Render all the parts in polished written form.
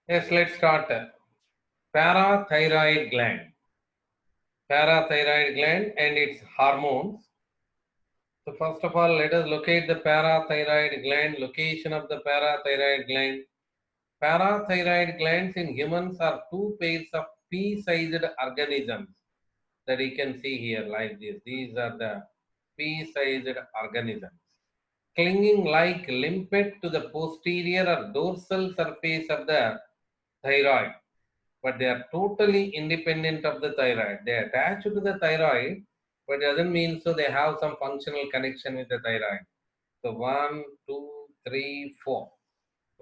Yes, let's start. Parathyroid gland. Parathyroid gland and its hormones. So first of all, let us locate the parathyroid gland, location of the parathyroid gland. Parathyroid glands in humans are two pairs of pea-sized organisms that you can see here like this. These are the pea-sized organisms clinging like limpet to the posterior or dorsal surface of the thyroid, but they are totally independent of the thyroid. They are attached to the thyroid, but it doesn't mean so they have some functional connection with the thyroid. So one, two, three, four.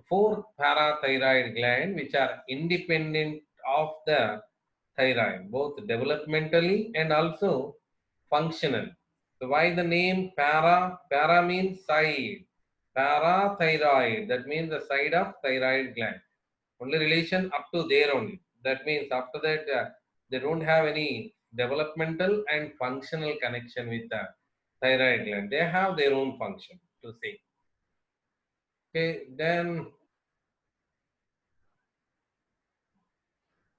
Four parathyroid gland which are independent of the thyroid, both developmentally and also functional. So why the name para? Para means side. Parathyroid, that means the side of thyroid gland. Only relation up to there only. That means after that they don't have any developmental and functional connection with the thyroid gland. They have their own function to say. Okay, then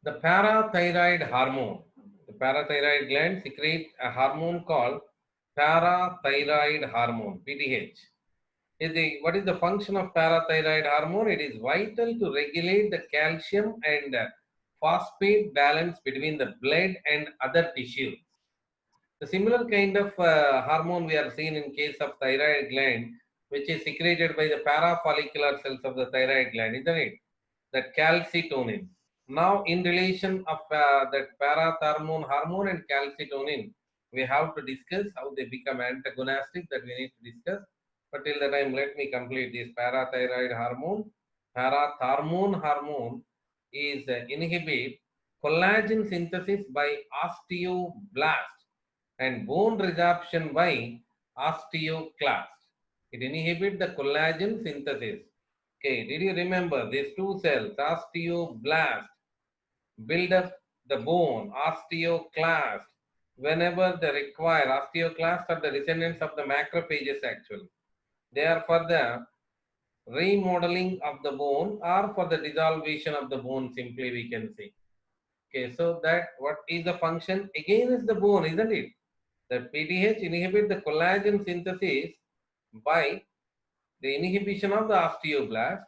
the parathyroid hormone. The parathyroid gland secretes a hormone called parathyroid hormone (PTH). What is the function of parathyroid hormone? It is vital to regulate the calcium and phosphate balance between the blood and other tissues. The similar kind of hormone we are seeing in case of thyroid gland, which is secreted by the parafollicular cells of the thyroid gland, isn't it? That calcitonin. Now, in relation of that parathyroid hormone and calcitonin, we have to discuss how they become antagonistic. That we need to discuss. But till the time, let me complete this parathyroid hormone. Parathyroid hormone is inhibit collagen synthesis by osteoblast and bone resorption by osteoclast. It inhibits the collagen synthesis. Okay, did you remember these two cells, osteoblast, build up the bone, osteoclast, whenever they require, osteoclast are the descendants of the macrophages actually. They are for the remodeling of the bone or for the dissolution of the bone, simply we can say. Okay, so that what is the function? Again is the bone, isn't it? The PTH inhibit the collagen synthesis by the inhibition of the osteoblast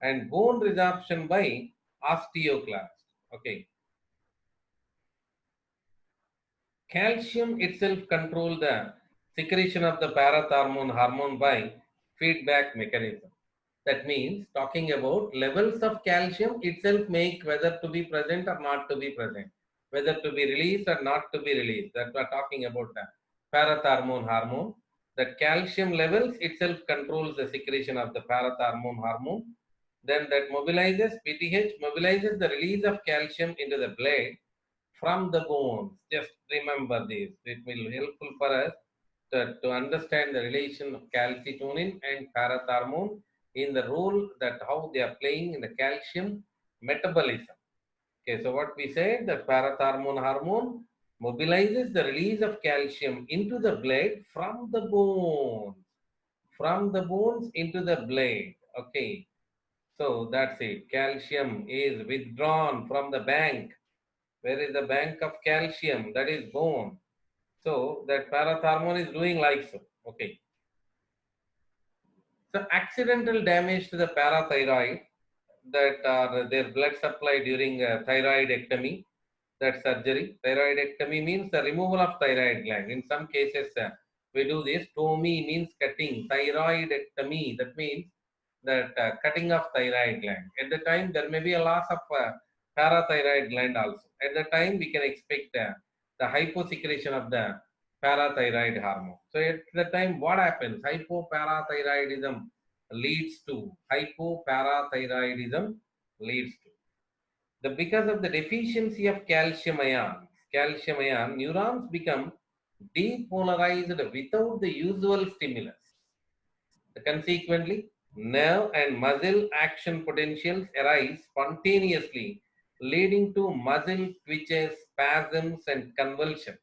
and bone resorption by osteoclast. Okay. Calcium itself control the secretion of the parathyroid hormone by feedback mechanism. That means talking about levels of calcium itself make whether to be present or not to be present, whether to be released or not to be released. That we are talking about the parathyroid hormone. The calcium levels itself controls the secretion of the parathyroid hormone. Then that mobilizes PTH mobilizes the release of calcium into the blood from the bones. Just remember this. It will helpful for us to understand the relation of calcitonin and parathyroid in the role that how they are playing in the calcium metabolism. Okay, so what we said that parathyroid hormone mobilizes the release of calcium into the blood from the bones into the blood. Okay, so that's it. Calcium is withdrawn from the bank. Where is the bank of calcium? That is bone. So that parathyroid is doing like so. Okay. So accidental damage to the parathyroid, that are their blood supply during thyroidectomy, that surgery. Thyroidectomy means the removal of thyroid gland. In some cases, we do this. Tomy means cutting. Thyroidectomy, that means that cutting of thyroid gland. At the time, there may be a loss of parathyroid gland also. At the time, we can expect the hyposecretion of the parathyroid hormone. So at the time, what happens? Hypoparathyroidism leads to because of the deficiency of calcium ion neurons become depolarized without the usual stimulus. Consequently, nerve and muscle action potentials arise spontaneously, leading to muscle twitches, spasms, and convulsions.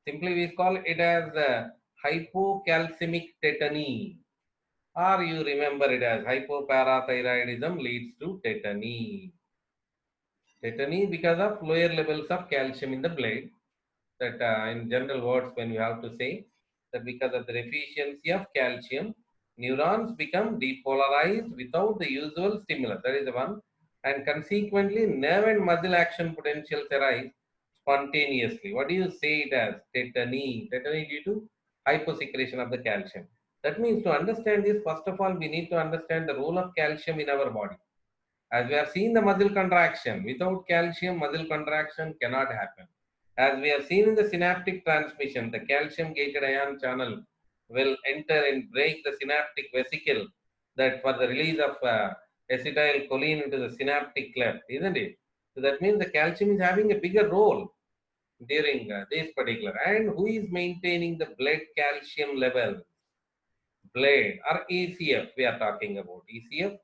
Simply, we call it as hypocalcemic tetany, or you remember it as hypoparathyroidism leads to tetany. Tetany because of lower levels of calcium in the blood. That in general words, when you have to say that because of the deficiency of calcium, neurons become depolarized without the usual stimulus. That is the one. And consequently, nerve and muscle action potentials arise spontaneously. What do you say it as? Tetany. Tetany due to hyposecretion of the calcium. That means to understand this, first of all, we need to understand the role of calcium in our body. As we have seen the muscle contraction, without calcium, muscle contraction cannot happen. As we have seen in the synaptic transmission, the calcium gated ion channel will enter and break the synaptic vesicle that for the release of acetylcholine into the synaptic cleft, isn't it? So that means the calcium is having a bigger role during this particular. And who is maintaining the blood calcium level? Blood or ECF we are talking about. ECF,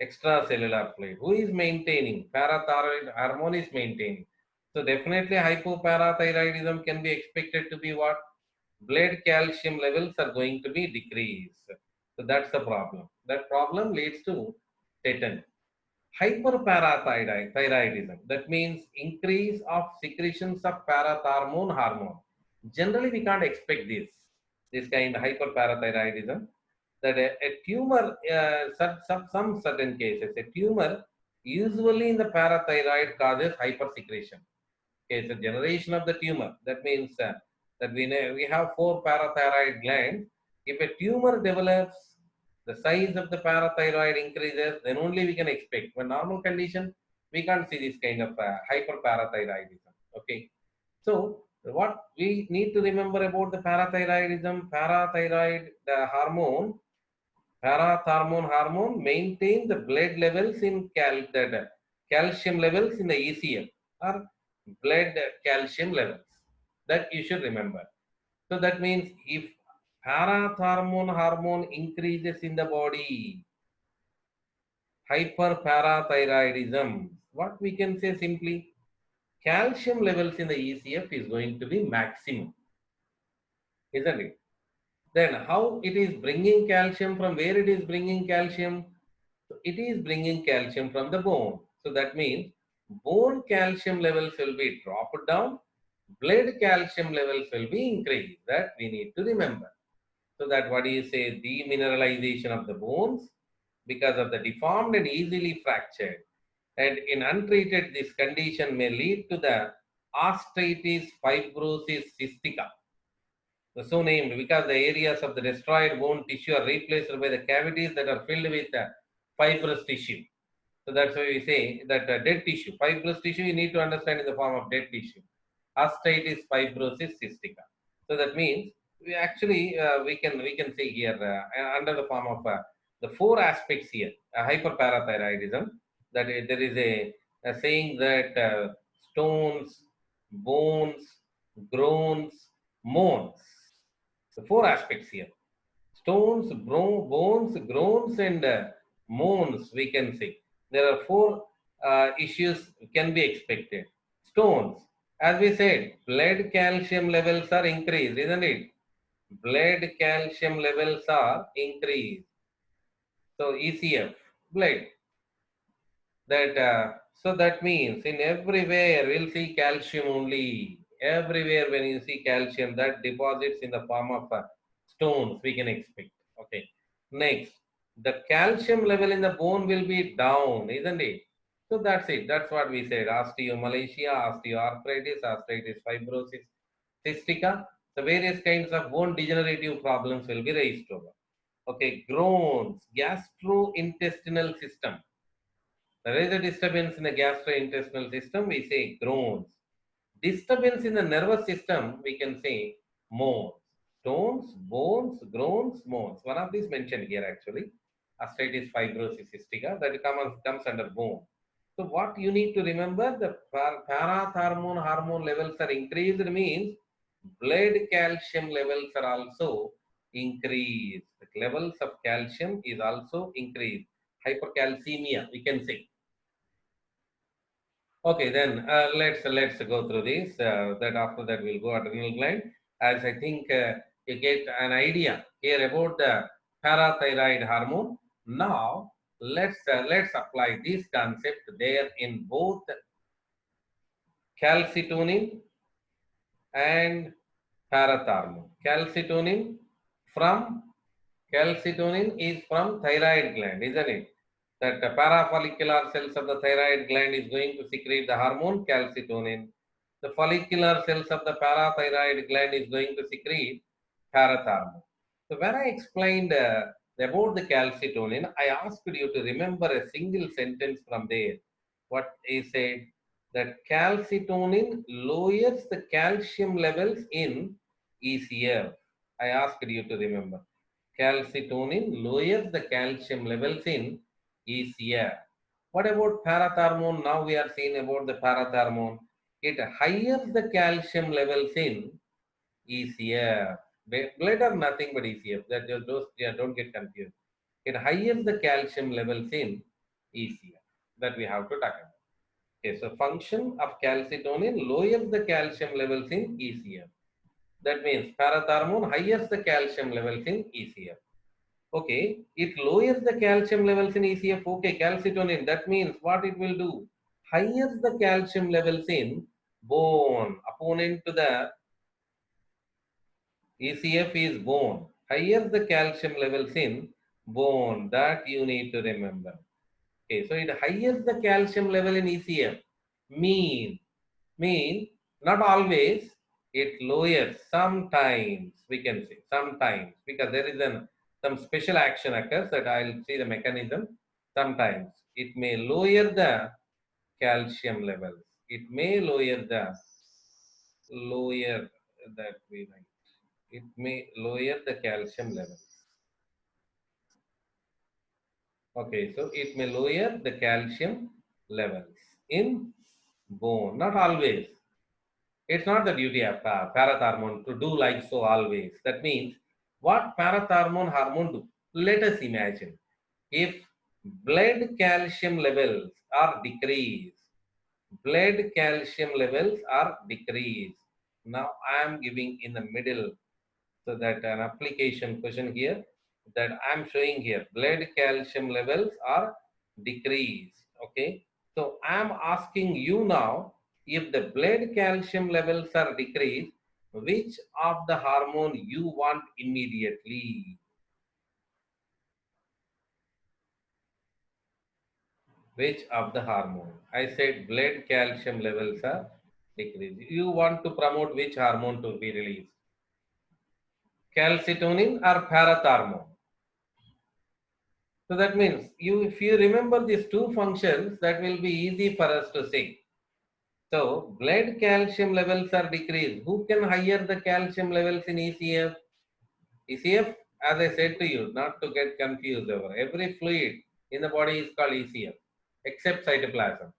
extracellular fluid. Who is maintaining? Parathyroid hormone is maintaining. So definitely hypoparathyroidism can be expected to be what? Blood calcium levels are going to be decreased. So that's the problem. That problem leads to tetany. Hyperparathyroidism. That means increase of secretions of parathyroid hormone. Generally, we can't expect this kind of hyperparathyroidism. That a tumor, some certain cases, a tumor usually in the parathyroid causes hypersecretion. Okay, it's a generation of the tumor. That means that we have four parathyroid glands. If a tumor develops, the size of the parathyroid increases, then only we can expect. When normal condition, we can't see this kind of hyperparathyroidism. Okay, so what we need to remember about the parathyroidism, parathyroid the hormone maintain the blood levels in calcium levels in the ECM or blood calcium levels. That you should remember. So that means if parathyroid hormone increases in the body, hyperparathyroidism, what we can say simply, calcium levels in the ECF is going to be maximum, isn't it? Then how it is bringing calcium, from where it is bringing calcium? So it is bringing calcium from the bone. So that means bone calcium levels will be dropped down, blood calcium levels will be increased. That we need to remember. So that what do you say? Demineralization of the bones because of the deformed and easily fractured. And in untreated, this condition may lead to the arthritis fibrosis cystica. So named because the areas of the destroyed bone tissue are replaced by the cavities that are filled with fibrous tissue. So that's why we say that dead tissue, fibrous tissue, you need to understand in the form of dead tissue. Osteitis fibrosis cystica. So that means we actually we can say here under the form of the four aspects here, hyperparathyroidism. That there is a saying that stones, bones, groans, moans. The four aspects here: stones, bones, groans, and moans. We can say there are four issues can be expected. Stones, as we said, blood calcium levels are increased, isn't it? Blood calcium levels are increased. So ECF, blood. That so that means in everywhere we'll see calcium only. Everywhere when you see calcium, that deposits in the form of stones we can expect. Okay. Next, the calcium level in the bone will be down, isn't it? So that's it. That's what we said. Osteomalacia, osteoarthritis, arthritis fibrosis, cystica. The various kinds of bone degenerative problems will be raised over. Okay, groans, gastrointestinal system. There is a disturbance in the gastrointestinal system, we say groans. Disturbance in the nervous system, we can say moans. Stones, bones, groans, moans. One of these mentioned here actually. Arthritis fibrosis cystica, that comes under bone. So what you need to remember, the parathyroid hormone levels are increased means blood calcium levels are also increased. The levels of calcium is also increased. Hypercalcemia, we can say. Okay, then let's go through this. That after that we'll go adrenal gland. As I think you get an idea here about the parathyroid hormone. Now let's apply this concept there in both calcitonin and parathyroid. From calcitonin is from thyroid gland, isn't it? That the parafollicular cells of the thyroid gland is going to secrete the hormone calcitonin. The follicular cells of the parathyroid gland is going to secrete parathyroid. So when I explained about the calcitonin, I asked you to remember a single sentence from there. What is said? That calcitonin lowers the calcium levels in ECF. I asked you to remember. Calcitonin lowers the calcium levels in ECF. What about parathyroid? Now we are seeing about the parathyroid. It higher the calcium levels in ECF. Blood are nothing but ECF. That just don't get confused. It higher the calcium levels in ECF. That we have to talk about. Okay, so function of calcitonin lowers the calcium levels in ECF. That means parathyroid higher the calcium levels in ECF. Okay, it lowers the calcium levels in ECF. Okay, calcitonin. That means what it will do? Higher the calcium levels in bone. Opponent to the ECF is bone. Higher the calcium levels in bone. That you need to remember. Okay, so it higher the calcium level in ECF. Mean not always. It lowers sometimes. We can say sometimes because there is some special action occurs that I'll see the mechanism. Sometimes it may lower the calcium levels. It may lower that we write. It may lower the calcium levels. Okay, so it may lower the calcium levels in bone. Not always. It's not the duty of parathyroid to do like so always. That means what parathyroid hormone do? Let us imagine if blood calcium levels are decreased. Blood calcium levels are decreased. Now I am giving in the middle so that an application question here that I'm showing here blood calcium levels are decreased. Okay, so I'm asking you now if the blood calcium levels are decreased, which of the hormone you want immediately? Which of the hormone? I said blood calcium levels are decreased. You want to promote which hormone to be released? Calcitonin or parathyroid? So that means if you remember these two functions, that will be easy for us to say. So blood calcium levels are decreased. Who can higher the calcium levels in ECF? ECF, as I said to you, not to get confused over. Every fluid in the body is called ECF, except cytoplasm.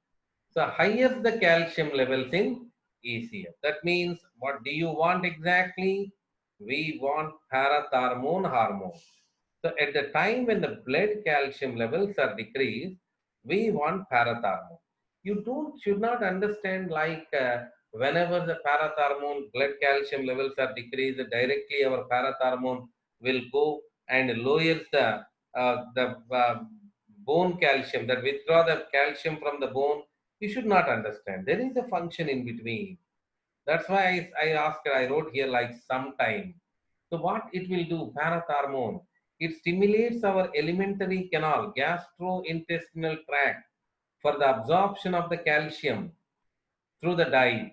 So higher the calcium levels in ECF. That means what do you want exactly? We want parathyroid hormone. So at the time when the blood calcium levels are decreased, we want parathyroid. You don't should not understand like whenever the parathyroid blood calcium levels are decreased, directly our parathyroid will go and lowers the bone calcium that withdraw the calcium from the bone. You should not understand. There is a function in between. That's why I asked, I wrote here like sometime. So what it will do, parathyroid, it stimulates our alimentary canal, gastrointestinal tract for the absorption of the calcium through the diet.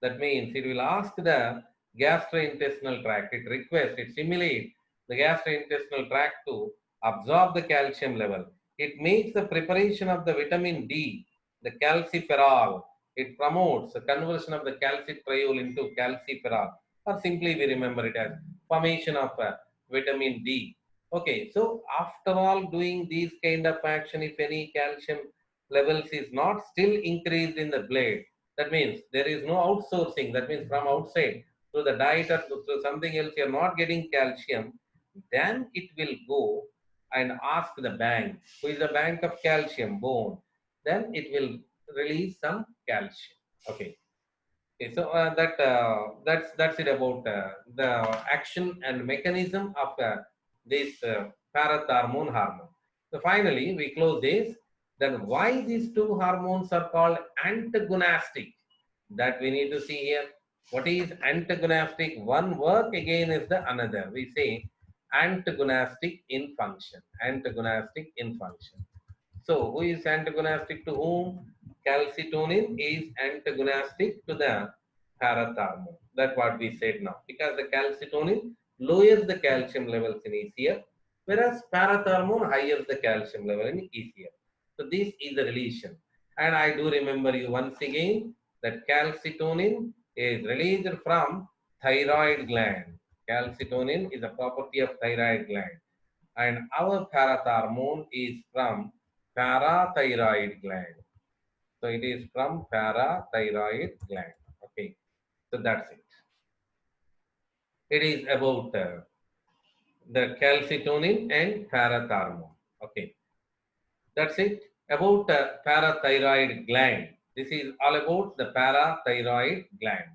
That means it will ask the gastrointestinal tract, it requests, it stimulates the gastrointestinal tract to absorb the calcium level. It makes the preparation of the vitamin D, the calciferol. It promotes the conversion of the calcitriol into calciferol, or simply we remember it as formation of vitamin D. Okay, so after all doing these kind of action, if any calcium levels is not still increased in the blood, that means there is no outsourcing. That means from outside through the diet or through something else, you are not getting calcium. Then it will go and ask the bank, who is the bank of calcium, bone. Then it will release some calcium. Okay. Okay. So that's it about the action and mechanism of this parathyroid hormone. So finally, we close this. Then why these two hormones are called antagonistic? That we need to see here. What is antagonistic? One work against the another. We say antagonistic in function. Antagonistic in function. So who is antagonistic to whom? Calcitonin is antagonistic to the parathyroid. That's what we said now. Because the calcitonin lowers the calcium levels in ECF, whereas parathyroid higher the calcium level in ECF. So this is the relation. And I do remember you once again that calcitonin is released from thyroid gland. Calcitonin is a property of thyroid gland. And our parathyroid is from parathyroid gland. So it is from parathyroid gland. Okay. So that's it. It is about the calcitonin and parathyroid. Okay. That's it about parathyroid gland. This is all about the parathyroid gland.